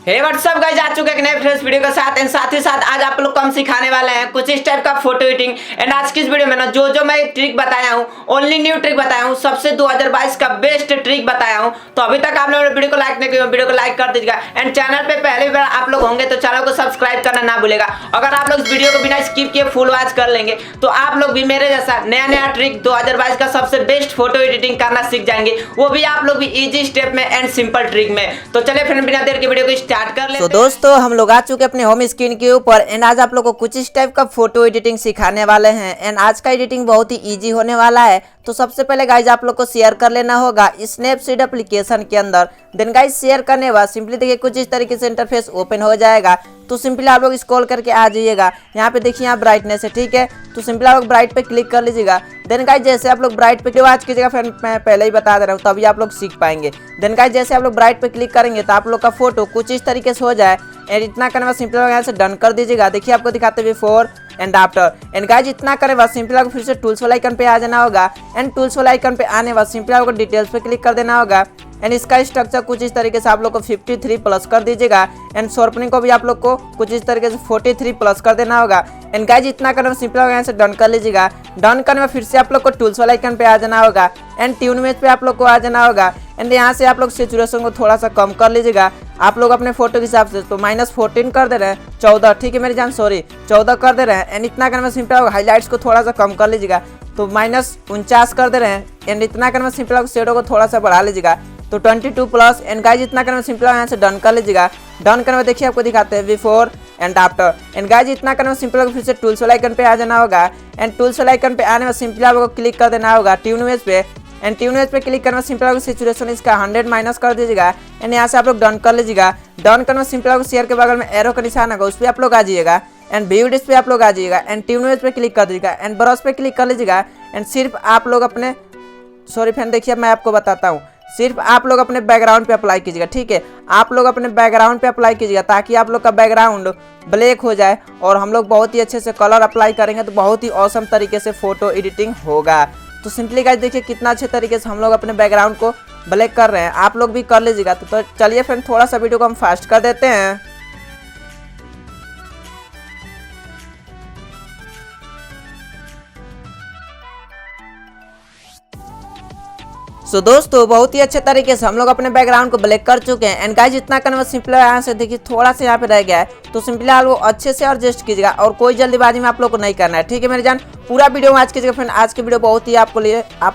हे WhatsApp guys, आ चुके एक नए फ्रेश वीडियो के साथ एंड साथ ही साथ आज आप लोग को हम सिखाने वाले हैं कुछ इस टाइप का फोटो एडिटिंग। एंड आज की इस वीडियो में ना जो मैं ट्रिक बताया हूँ, ओनली न्यू ट्रिक बताया हूँ, सबसे 2022 का बेस्ट ट्रिक बताया हूँ। तो अभी तक आप लोग वीडियो को लाइक नहीं किया, वीडियो को लाइक कर दीजिएगा। एंड चैनल पे पहली बार आप लोग होंगे तो चैनल को सब्सक्राइब करना ना भूलेगा। अगर आप लोग इस वीडियो को बिना स्किप किए फुल वॉच कर लेंगे तो आप लोग भी मेरे जैसा नया ट्रिक 2022 का सबसे बेस्ट फोटो एडिटिंग करना सीख जाएंगे, वो भी आप लोग भी इजी स्टेप में एंड सिंपल ट्रिक में। तो चलिए फिर बिना देर के वीडियो को स्टार्ट कर लेते हैं। दोस्तों हम लोग आ चुके अपने होम स्क्रीन के ऊपर एंड आज आप लोगों को कुछ इस टाइप का फोटो एडिटिंग सिखाने वाले हैं। एंड आज का एडिटिंग बहुत ही इजी होने वाला है। तो सबसे पहले गाइज आप लोग को शेयर कर लेना होगा स्नैपसीड एप्लीकेशन के अंदर। देन गाइज शेयर करने के बाद सिंपली देखिए कुछ इस तरीके से इंटरफेस ओपन हो जाएगा। तो सिंपली आप लोग स्क्रॉल करके आ जाइएगा, यहाँ पे देखिए यहाँ ब्राइटनेस है, ठीक है। तो सिंपली आप लोग ब्राइट पे क्लिक कर लीजिएगा। देन गाइज जैसे आप लोग ब्राइट पे वॉच कीजिएगा, फिर मैं पहले ही बता दे रहा हूँ तभी आप लोग सीख पाएंगे। देन गाइज जैसे आप लोग ब्राइट पे क्लिक करेंगे तो आप लोग का फोटो कुछ इस तरीके से हो जाए। एंड इतना करने बाद सिंपली यहाँ से डन कर दीजिएगा। देखिए आपको दिखाते हुए before and after. And guys इतना करने बाद सिंपली आपको फिर से टूल्स वाला आइकन पे आ जाना होगा। एंड टूल्स वाला आइकन पे आने बाद सिंपली आपको डिटेल्स पे क्लिक कर देना होगा। एंड इसका स्ट्रक्चर कुछ इस तरीके से आप लोग को 53 प्लस कर दीजिएगा। एंड शॉर्पनिंग को भी आप लोग को कुछ इस तरीके से 43 प्लस कर देना होगा। एंड गाइज इतना करने में सिंपल यहाँ से डन कर लीजिएगा। डन करने में फिर से आप लोग को टूल्स वाला आइकन पे आ जाना होगा। एंड ट्यून इमेज पे आप लोग को आ जाना होगा। एंड यहाँ से आप लोग सेचुरेशन को थोड़ा सा कम कर लीजिएगा आप लोग अपने फोटो के हिसाब से। तो -14 कर दे रहे हैं, 14, ठीक है मेरी जान, सॉरी 14 कर दे रहे हैं। एंड इतना करने में सिंपल हाईलाइट्स को थोड़ा सा कम कर लीजिएगा, तो -49 कर दे रहे हैं। एंड इतना करने में सिंपल शेडो को थोड़ा सा बढ़ा लीजिएगा, तो 22 प्लस। एंड गाइज इतना करने में सिंपल यहाँ से डन कर लीजिएगा। डन करने में देखिए आपको दिखाते हैं before and after. And guys इतना करने में सिंपल फिर से टूल्स वाला आइकन पे आ जाना होगा। एंड टूल्स वाला आइकन पे आने में सिंपली आपको क्लिक कर देना होगा ट्यून इमेज पे। एंड ट्यून इमेज पे क्लिक करने में सिंपल आपको सिचुएशन इसका 100 माइनस कर दीजिएगा। एंड यहाँ से आप लोग डन कर लीजिएगा। डन करने में सिंपल आपको शेयर के बगल में एरो का निशान होगा, उस पर आप लोग आ जाइएगा। एंड व्यू डिस्क पे आप लोग आ जाइएगा। एंड ट्यून इमेज पे क्लिक कर दीजिएगा। एंड ब्रश पे क्लिक कर लीजिएगा। एंड सिर्फ आप लोग अपने सॉरी फ्रेंड, देखिए मैं आपको बताता हूँ, सिर्फ आप लोग अपने बैकग्राउंड पे अप्लाई कीजिएगा, ठीक है। आप लोग अपने बैकग्राउंड पे अप्लाई कीजिएगा ताकि आप लोग का बैकग्राउंड ब्लैक हो जाए और हम लोग बहुत ही अच्छे से कलर अप्लाई करेंगे तो बहुत ही औसम तरीके से फोटो एडिटिंग होगा। तो सिंपली गाइस देखिए कितना अच्छे तरीके से हम लोग अपने बैकग्राउंड को ब्लैक कर रहे हैं, आप लोग भी कर लीजिएगा। तो चलिए फ्रेंड थोड़ा सा वीडियो को हम फास्ट कर देते हैं। सो दोस्तों बहुत ही अच्छे तरीके से हम लोग अपने बैकग्राउंड को ब्लैक कर चुके हैं। एंड गाइज इतना करने में सिंपल यहाँ से देखिए थोड़ा सा यहाँ पे रह गया है, तो सिंपली आप लोग अच्छे से एडजस्ट कीजिएगा और कोई जल्दीबाजी में आप लोग को नहीं करना है, ठीक है मेरे जान। पूरा वीडियो में आज कीजिएगा फ्रेंड, आज की वीडियो बहुत ही आप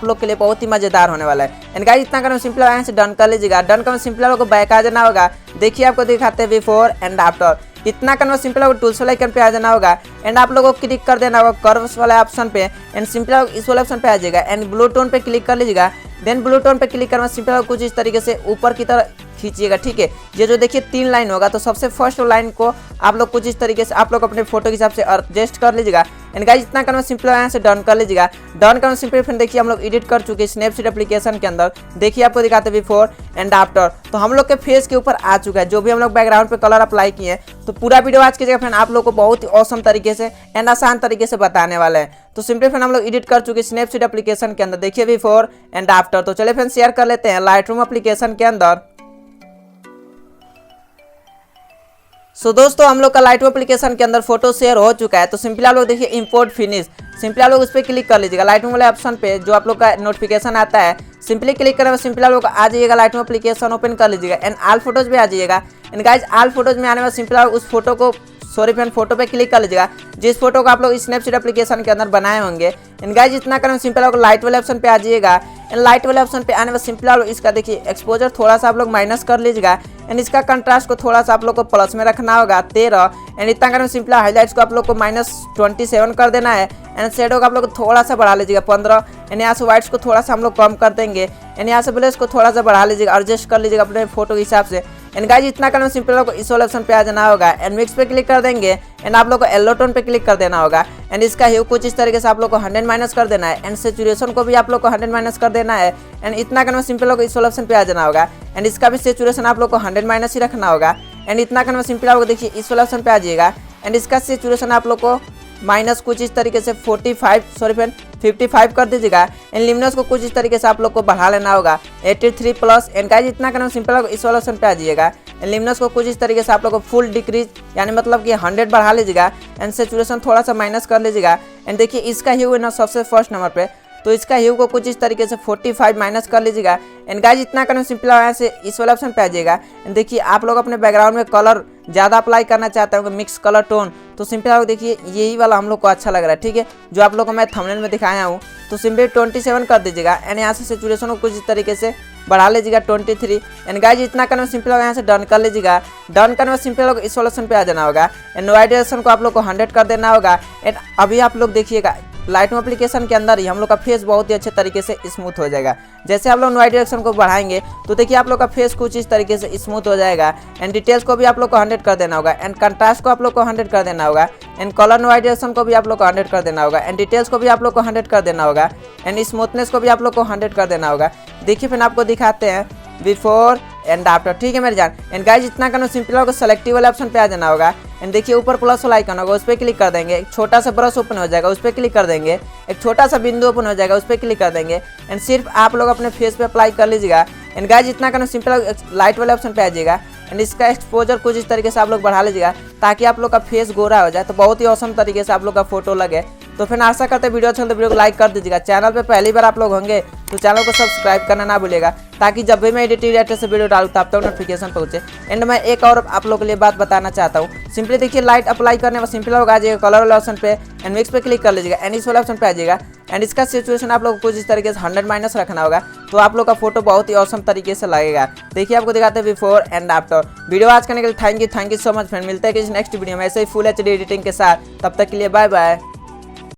लोग के लिए बहुत ही मजेदार होने वाला है। एंड गाइज इतना करने में सिंपल यहाँ से डन कर लीजिएगा। डन करने में सिंपल आपको बैक आ जाना होगा। देखिए आपको दिखाते हैं बिफोर एंड आफ्टर। इतना करना सिंपल आपको टूल्स वाला आइकन पे आ जाना होगा। एंड आप लोगों को क्लिक कर देना होगा कर्व्स वाला ऑप्शन पे। एंड सिंपल इस वाले ऑप्शन पे आ जाएगा। एंड ब्लू टोन पे क्लिक कर लीजिएगा। देन ब्लू टोन पे क्लिक करना सिंपल कुछ इस तरीके से ऊपर की तरह खींचिएगा, ठीक है। ये जो देखिए 3 लाइन होगा, तो सबसे फर्स्ट लाइन को आप लोग कुछ इस तरीके से आप लोग अपने फोटो के हिसाब से एडजस्ट कर लीजिएगा। एंड गाइस इतना करना सिंपल यहाँ से डन कर लीजिएगा। डन करना सिंपल फ्रेंड देखिए हम लोग एडिट कर चुके हैं स्नैपसीड एप्लीकेशन के अंदर। देखिए आपको दिखाते हैं बिफोर एंड आफ्टर। तो हम लोग के फेस के ऊपर आ चुका है जो भी हम लोग बैकग्राउंड पे कलर अप्लाई किए हैं। तो पूरा वीडियो आज कीजिएगा फ्रेंड, आप लोग को बहुत ही औसम तरीके से एंड आसान तरीके से बताने वाले हैं। तो सिंपली फ्रेंड हम लोग एडिट कर चुके हैं स्नैपसीड एप्लीकेशन के अंदर। देखिए बिफोर एंड आफ्टर। तो चलिए फ्रेंड शेयर कर लेते हैं लाइटरूम एप्लीकेशन के अंदर। सो दोस्तों हम लोग का लाइटरूम एप्लीकेशन के अंदर फोटो शेयर हो चुका है। तो सिंपली आप लोग देखिए इंपोर्ट फिनिश, सिंपली आप लोग उस पर क्लिक कर लीजिएगा। लाइटरूम वाले ऑप्शन पे जो आप लोग का नोटिफिकेशन आता है, सिंपली क्लिक करने में सिंपली आप लोग आ जाइएगा, लाइटरूम एप्लीकेशन ओपन कर लीजिएगा। एंड ऑल फोटोज में आ जाइएगा। एंड गाइज ऑल फोटोज में आने में सिंपली आप उस फोटो को सॉरी फ्रेंड फोटो पे क्लिक कर लीजिएगा जिस फोटो को आप लोग स्नैपसीड एप्लीकेशन के अंदर बनाए होंगे। एंड गाइज इतना करने में सिंपल आप लाइट वाले ऑप्शन पे आ जाइएगा। एंड लाइट वाले ऑप्शन पे आने में सिंपल आप लोग इसका देखिए एक्सपोजर थोड़ा सा आप लोग माइनस कर लीजिएगा। एंड इसका कंट्रास्ट को थोड़ा सा आप लोग को प्लस में रखना होगा 13। एंड इतना करने में सिंपल हाईलाइट्स को आप लोग को -27 कर देना है। एंड शेडो को आप लोग को थोड़ा सा बढ़ा लीजिएगा 15। एंड यहाँ से व्हाइट्स को थोड़ा सा हम लोग कम कर देंगे। एंड यहाँ से ब्लैक्स को थोड़ा सा बढ़ा लीजिएगा, एडजस्ट कर लीजिएगा अपने फोटो के हिसाब से। एंड गाइज इतना करने में सिंपल आपको इस वाले ऑप्शन पे आ जाना होगा। एंड मिक्स पे क्लिक कर देंगे। एंड आप लोग को येलो टोन पे क्लिक कर देना होगा। एंड इसका ह्यू कुछ इस तरीके से आप लोग को 100 माइनस कर देना है। एंड सेचुरेशन को भी आप लोग को 100 माइनस कर देना है। एंड इतना करने में सिंपल आपको इस वाले ऑप्शन पे आ जाना होगा। एंड इसका भी सेचुरेशन आप लोग को 100 माइनस ही रखना होगा। एंड इतना करने में सिंपल आपको देखिए इस वाले ऑप्शन पे आ जाइएगा। एंड इसका सेचुरेशन आप लोग को माइनस कुछ इस तरीके से 45 सॉरी फ्रेंड 55 कर दीजिएगा। एंड लिमिनस को कुछ इस तरीके से आप लोग को बढ़ा लेना होगा 83 प्लस। एंड गाइज इतना करना सिंपल होगा, इस वाला ऑप्शन पे आ जाइएगा। एंड लिमिनस को कुछ इस तरीके से आप लोग को फुल डिक्रीज यानी मतलब कि 100 बढ़ा लीजिएगा। एंड सेचुरेशन थोड़ा सा माइनस कर लीजिएगा। एंड देखिए इसका ह्यू है ना सबसे फर्स्ट नंबर पे, तो इसका ह्यू को कुछ इस तरीके से 45 माइनस कर लीजिएगा। एंड गाइज इतना करना सिंपल है, यहाँ से इस वाले ऑप्शन पे आ जाइएगा। एंड देखिए आप लोग अपने बैकग्राउंड में कलर ज़्यादा अप्लाई करना चाहते हो, मिक्स कलर टोन, तो सिंपल आप देखिए यही वाला हम लोग को अच्छा लग रहा है, ठीक है, जो आप लोग को मैं थंबनेल में दिखाया हूँ। तो सिंपली 27 कर दीजिएगा। एंड यहाँ से सेचुरेशन को कुछ इस तरीके से बढ़ा लीजिएगा 23। एंड गाइज इतना करना सिंपल होगा, यहाँ से डन कर लीजिएगा। डन करने में सिंपल होगा, इस वाले ऑप्शन पे आ जाना होगा। एंड वाइट डायरेक्शन को आप लोग को 100 कर देना होगा। एंड अभी आप लोग देखिएगा लाइटरूम एप्लीकेशन के अंदर ही हम लोग का फेस बहुत ही अच्छे तरीके से स्मूथ हो जाएगा। जैसे आप लोग वाइट डायरेक्शन को बढ़ाएंगे तो देखिए आप लोग का फेस कुछ इस तरीके से स्मूथ हो जाएगा। एंड डिटेल्स को भी आप लोग को 100 कर देना होगा। एंड कंट्रास्ट को आप लोग को 100 कर देना होगा। एंड कलर वाइट डायरेक्शन को भी आप लोग को 100 कर देना होगा। एंड डिटेल्स को भी आप लोग को 100 कर देना होगा। एंड स्मूथनेस को भी आप लोग को 100 कर देना होगा। देखिए फिर आपको दिखाते हैं बिफोर एंड आफ्टर, ठीक है मेरे जान। एंड गाइज इतना करना सिंपल होगा, सेलेक्टिव वाले ऑप्शन पे आ जाना होगा। एंड देखिए ऊपर प्लस वाला आइकन होगा, उस पर क्लिक कर देंगे। एक छोटा सा ब्रश ओपन हो जाएगा, उस पर क्लिक कर देंगे। एक छोटा सा बिंदु ओपन हो जाएगा, उस पर क्लिक कर देंगे। एंड सिर्फ आप लोग अपने फेस पे अप्लाई कर लीजिएगा। एंड गाइज इतना करना सिंपल लाइट वाले ऑप्शन पे आ जाइएगा। एंड इसका एक्सपोजर कुछ इस तरीके से आप लोग बढ़ा लीजिएगा ताकि आप लोग का फेस गोरा हो जाए, तो बहुत ही औसम तरीके से आप लोग का फोटो लगे। तो फिर आशा करते वीडियो अच्छा तो वीडियो को लाइक कर दीजिएगा। चैनल पे पहली बार आप लोग होंगे तो चैनल को सब्सक्राइब करना ना भूलिएगा, ताकि जब भी मैं एडिटिंग डायरेक्टर से वीडियो डालूँ तब तक नोटिफिकेशन पहुंचे। एंड मैं एक और आप लोगों के लिए बात बताना चाहता हूँ। सिंपली देखिए लाइट अप्लाई करने में सिंपल होगा, आ जाइएगा कलर वाले ऑप्शन पे एंड मिक्स पे क्लिक कर लीजिएगा। एंड इस वाले ऑप्शन पे आ जाइएगा। एंड इसका सिचुएशन आप लोग को कुछ इस तरीके से 100 माइनस रखना होगा, तो आप लोग का फोटो बहुत ही औसम तरीके से लगेगा। देखिए आपको दिखाते हैं बिफोर एंड आफ्टर। वीडियो आज करने के लिए thank you so much friend. मिलते हैं किसी नेक्स्ट वीडियो में ऐसे ही फुल HD एडिटिंग के साथ। तब तक के लिए बाय बाय।